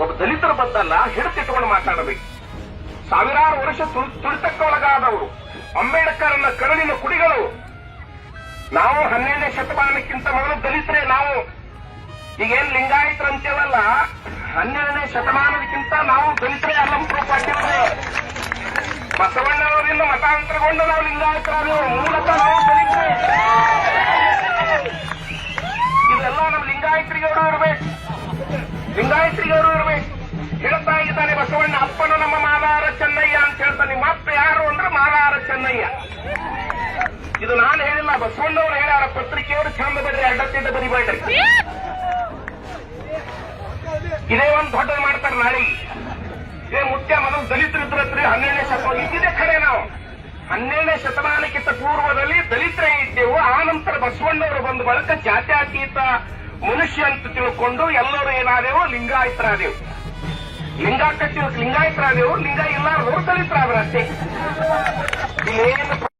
ಒಬ್ಬ ದಲಿತರ ಬದ್ದಲ್ಲ ಹಿಡಿತಿಟ್ಕೊಂಡು ಮಾತಾಡಬೇಕು. ಸಾವಿರಾರು ವರ್ಷ ತುಳಿತಕ್ಕೆ ಒಳಗಾದವರು, ಅಂಬೇಡ್ಕರ್ನ ಕರುಳಿನ ಕುಡಿಗಳು. ನಾವು 12ನೇ ಶತಮಾನಕ್ಕಿಂತ ಮೊದಲು ದಲಿತರೇ. ನಾವು ಈಗೇನ್ ಲಿಂಗಾಯತರು ಅಂತೇವಲ್ಲ, 12ನೇ ಶತಮಾನದಕ್ಕಿಂತ ನಾವು ದಲಿತರೇ ಅಲ್ಲಂ ಪ್ರೂಫ್ ಹಾಕಿದ್ರೆ. ಬಸವಣ್ಣವರಿಂದ ಮತಾಂತರಗೊಂಡು ನಾವು ಲಿಂಗಾಯತರಾದೆವು, ಮೂಲಕ ನಾವು ದಲಿತರೇ. ಇದೆಲ್ಲ ನಮ್ಮ ಲಿಂಗಾಯತರಿಗೆ ಅವರು ಇರಬೇಕು, ಲಿಂಗಾಯತರಿಗೆ ಅವರು ಇರಬೇಕು. ಹೇಳ್ತಾ ಇದ್ದಾನೆ ಬಸವಣ್ಣ, ಅಪ್ಪನು ನಮ್ಮ ಮಾಲಾರ ಚೆನ್ನಯ್ಯ ಅಂತ ಹೇಳ್ತಾನೆ. ನಿಮ್ಮ ಅಪ್ಪ ಯಾರು ಅಂದ್ರೆ ಮಾಲಾರ ಚೆನ್ನಯ್ಯ. ಇದು ನಾನು ಹೇಳಿಲ್ಲ, ಬಸವಣ್ಣವರು ಹೇಳ್ಯಾರ. ಪತ್ರಿಕೆಯವರು ಚಂದ ಬರೀ, ಅಡ್ಡತ್ತಿದ್ದ ಬರಿಬೇಡ್ರಿ. ಇದೇ ಒಂದು ದೊಡ್ಡದು ಮಾಡ್ತಾರೆ ನಾಳೆಗೆ. ಇದೇ ಮುಖ್ಯ ಮೊದಲು ದಲಿತರಿದ್ರತ್ರಿ 12ನೇ ಶತಮಾನ ಇದ್ದಿದೆ ಖರೆ. ನಾವು 12ನೇ ಶತಮಾನಕ್ಕಿಂತ ಪೂರ್ವದಲ್ಲಿ ದಲಿತರೇ ಇದ್ದೆವು. ಆ ನಂತರ ಬಸವಣ್ಣವರು ಬಂದ ಬಳಿಕ ಜಾತ್ಯತೀತ ಮನುಷ್ಯ ಅಂತ ತಿಳ್ಕೊಂಡು ಎಲ್ಲರೂ ಏನಾದೆವು, ಲಿಂಗಾಯತರಾದೆವು. ಲಿಂಗಾಯತರಾದೆವು. ಲಿಂಗ ಇಲ್ಲಾರದವರು ದಲಿತರಾದ್ರ ಅಷ್ಟೇ. ಇಲ್ಲೇನು